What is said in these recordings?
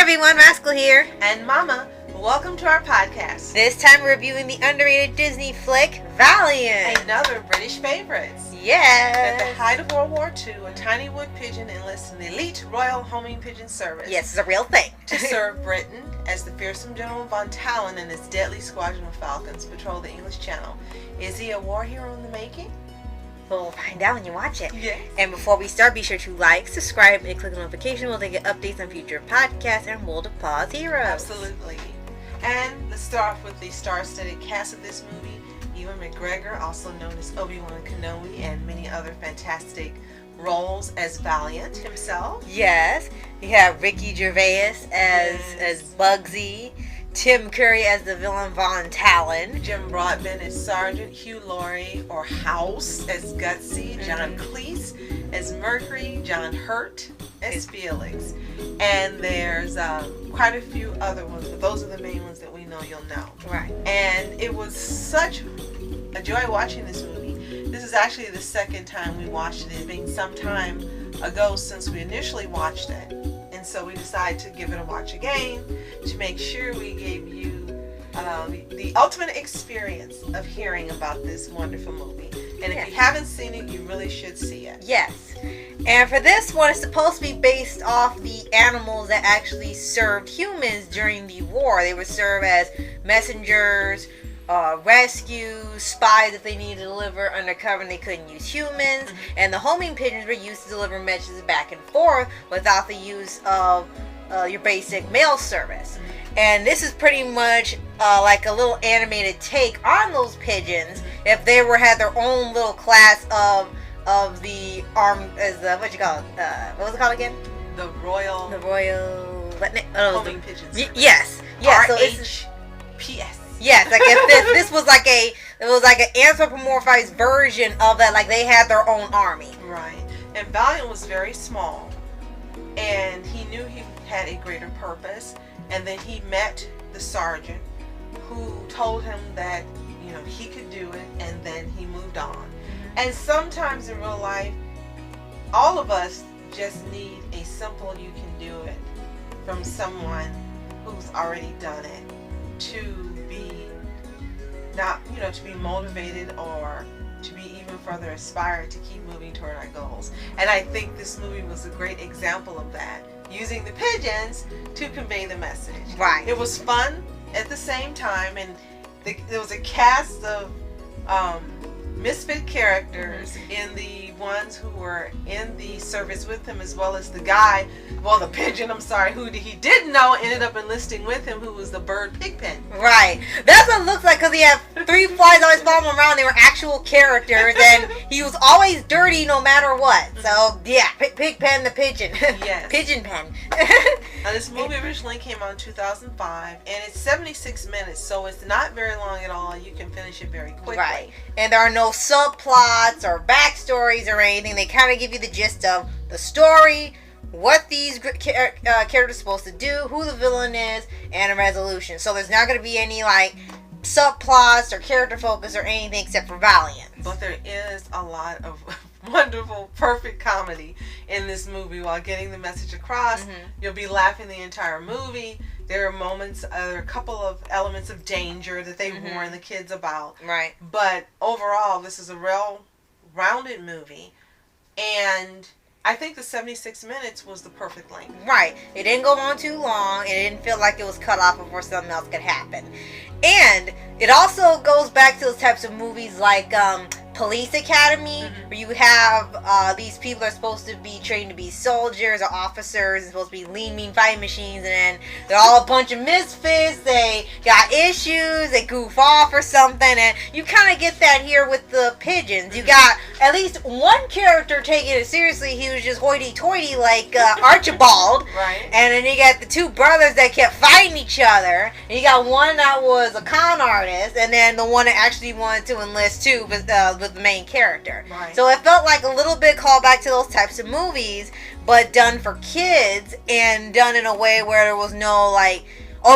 everyone, Rascal here. And Mama, welcome to our podcast. This time we're reviewing the underrated Disney flick, Valiant. Another British favorites. Yes. At the height of World War II, a tiny wood pigeon enlists in the elite Royal Homing Pigeon Service. Yes, it's a real thing. To serve Britain as the fearsome General Von Talon and his deadly squadron of falcons patrol the English Channel. Is he a war hero in the making? We'll find out when you watch it. Yes. And before we start, be sure to like, subscribe, and click the notification bell to get updates on future podcasts and World of Paws Heroes. Absolutely. And let's start off with the star-studded cast of this movie. Ewan McGregor, also known as Obi-Wan Kenobi, and many other fantastic roles as Valiant himself. Yes. You have Ricky Gervais as Bugsy, Tim Curry as the villain Von Talon, Jim Broadbent as Sergeant, Hugh Laurie or House as Gutsy, John Cleese as Mercury, John Hurt as Felix. And there's quite a few other ones, but those are the main ones that we know you'll know. Right. And it was such a joy watching this movie. This is actually the second time we watched it, being some time ago since we initially watched it. And so we decided to give it a watch again to make sure we gave you the ultimate experience of hearing about this wonderful movie. And if you haven't seen it, you really should see it. Yes. And for this one, it's supposed to be based off the animals that actually served humans during the war. They would serve as messengers, rescue, spies if they needed to deliver undercover and they couldn't use humans. And the homing pigeons were used to deliver messages back and forth without the use of your basic mail service. And this is pretty much like a little animated take on those pigeons if they had their own little class of the armed, as the, what was it called again? The Royal Homing Pigeon Service. Yes. RHPS. Yes, like if this was like an anthropomorphized version of that, like they had their own army. Right. And Valiant was very small, and he knew he had a greater purpose, and then he met the sergeant who told him that, he could do it, and then he moved on. And sometimes in real life, all of us just need a simple "you can do it" from someone who's already done it to be to be motivated or to be even further inspired to keep moving toward our goals. And I think this movie was a great example of that, using the pigeons to convey the message. Right. It was fun at the same time, and there was a cast of misfit characters in the ones who were in the service with him, as well as the pigeon, who he didn't know ended up enlisting with him, who was the bird Pigpen. Right. That's what it looks like, because he had three flies always following him around. They were actual characters, and he was always dirty no matter what. So, yeah, Pigpen the pigeon. Yes. Pigeon pen. Now, this movie originally came out in 2005, and it's 76 minutes, so it's not very long at all. You can finish it very quickly. Right. And there are no subplots or backstories or anything. They kind of give you the gist of the story, what these characters are supposed to do, who the villain is, and a resolution. So there's not going to be any subplots or character focus or anything except for Valiant. But there is a lot of wonderful, perfect comedy in this movie while getting the message across. You'll be laughing the entire movie. There are moments, there are a couple of elements of danger that they warn the kids about. Right. But overall, this is a well-rounded movie. And I think the 76 minutes was the perfect length. Right. It didn't go on too long. It didn't feel like it was cut off before something else could happen. And it also goes back to those types of movies like Police Academy, where you have these people that are supposed to be trained to be soldiers or officers and supposed to be lean, mean fighting machines, and then they're all a bunch of misfits. They got issues, they goof off or something, and you kind of get that here with the pigeons. You got at least one character taking it seriously. He was just hoity-toity like Archibald. Right. And then you got the two brothers that kept fighting each other. And you got one that was a con artist, and then the one that actually wanted to enlist too, but with the main character. Right. So it felt like a little bit callback to those types of movies, but done for kids and done in a way where there was no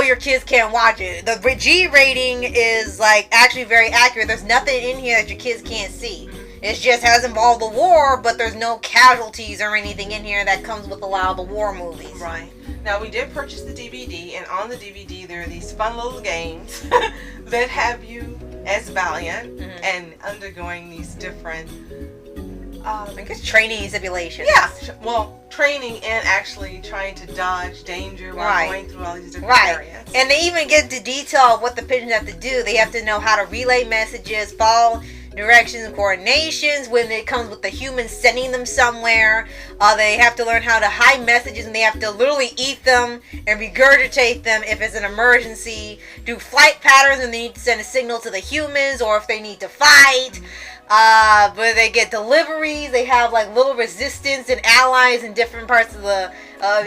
your kids can't watch it. The G rating is actually very accurate. There's nothing in here that your kids can't see. It just has involved the war, but there's no casualties or anything in here that comes with a lot of the war movies. Right. Now, we did purchase the DVD, and on the DVD there are these fun little games that have you as Valiant and undergoing these different I guess training and simulations. Yeah, well, training and actually trying to dodge danger while going through all these different areas. And they even get into detail of what the pigeons have to do. They have to know how to relay messages, follow directions and coordinations when it comes with the humans sending them somewhere. They have to learn how to hide messages, and they have to literally eat them and regurgitate them if it's an emergency. Do flight patterns when they need to send a signal to the humans, or if they need to fight. But they get deliveries. They have like little resistance and allies in different parts of the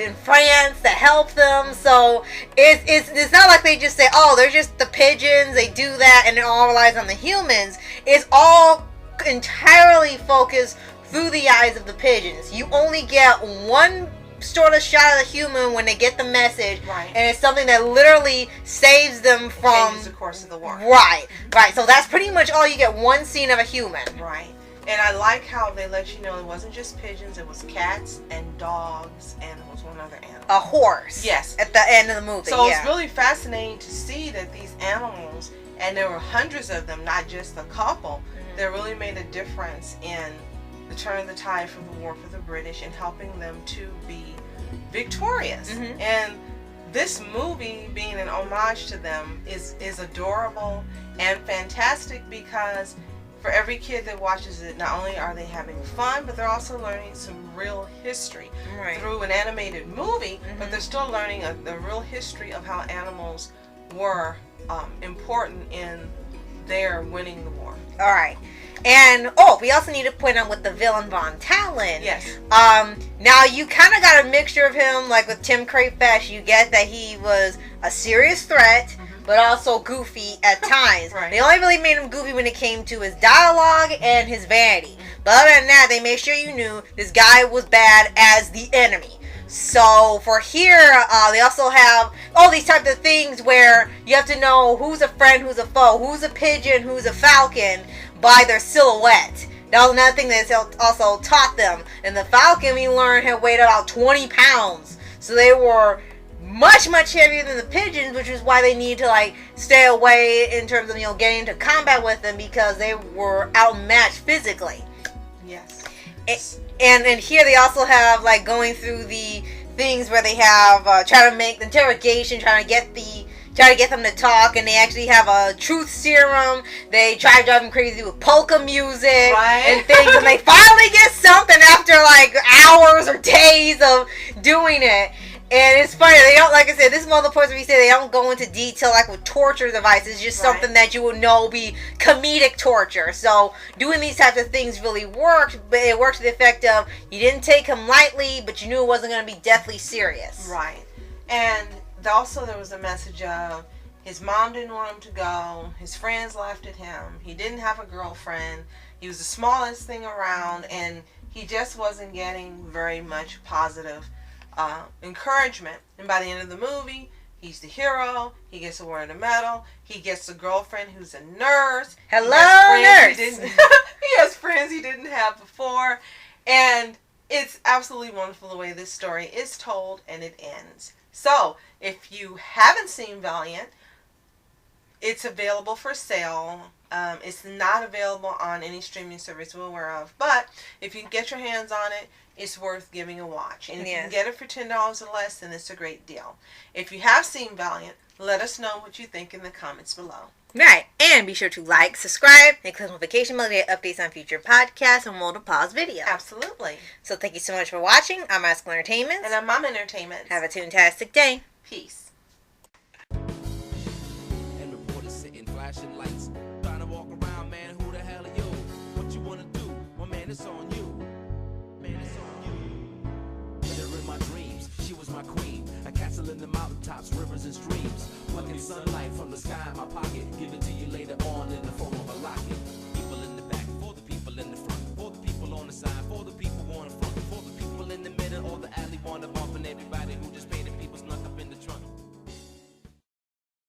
in France that help them. So it's not like they just say, oh, they're just the pigeons, they do that, and it all relies on the humans. It's all entirely focused through the eyes of the pigeons. You only get one sort of shot of the human when they get the message, and it's something that literally saves them from changes the course of the war. Right. So that's pretty much all. You get one scene of a human. Right. And I like how they let you know it wasn't just pigeons, it was cats and dogs, and it was one other animal. A horse. Yes. At the end of the movie. So it's really fascinating to see that these animals, and there were hundreds of them, not just a couple, that really made a difference in the turn of the tide for the war for the British and helping them to be victorious. And this movie, being an homage to them, is adorable and fantastic, because for every kid that watches it, not only are they having fun, but they're also learning some real history through an animated movie, but they're still learning the real history of how animals were important in their winning the war. All right. And, we also need to point out with the villain Von Talon. Yes. Now, you kind of got a mixture of him, like with Tim Crayfish. You get that he was a serious threat, but also goofy at times. They only really made him goofy when it came to his dialogue and his vanity. But other than that, they made sure you knew this guy was bad as the enemy. So for here, they also have all these types of things where you have to know who's a friend, who's a foe, who's a pigeon, who's a falcon by their silhouette. That was another thing that also taught them. And the falcon, we learned, had weighed about 20 pounds. So they were much, much heavier than the pigeons, which is why they needed to like stay away in terms of getting into combat with them, because they were outmatched physically. Yes. And here they also have like going through the things where they have trying to make the interrogation, trying to get them to talk, and they actually have a truth serum. They try to drive them crazy with polka music and things, and they finally get something after like hours or days of doing it. And it's funny, they don't, like I said, this is one of the points where we say they don't go into detail like with torture devices. It's just something that you would know be comedic torture. So doing these types of things really worked, but it worked to the effect of you didn't take him lightly, but you knew it wasn't going to be deathly serious. Right. And also there was a message of his mom didn't want him to go, his friends laughed at him, he didn't have a girlfriend, he was the smallest thing around, and he just wasn't getting very much positive encouragement. And by the end of the movie, he's the hero. He gets to wear the medal. He gets a girlfriend who's a nurse. Hello, nurse. He has friends he didn't have before. And it's absolutely wonderful the way this story is told and it ends. So, if you haven't seen Valiant, it's available for sale. It's not available on any streaming service we're aware of. But if you can get your hands on it, it's worth giving a watch. And if you can get it for $10 or less, then it's a great deal. If you have seen Valiant, let us know what you think in the comments below. Right. And be sure to like, subscribe, and click the notification bell to get updates on future podcasts and World of Paws videos. Absolutely. So thank you so much for watching. I'm Rascal Entertainment. And I'm Mom Entertainment. Have a fantastic day. Peace. And reporters sitting, flashing lights, trying to walk around, man, who the hell are you? What you wanna do? Well, man, it's on you. Man, it's on you. With her in my dreams, she was my queen. A castle in the mountaintops, rivers and streams. Plucking sunlight from the sky in my pocket, give it to you later on in the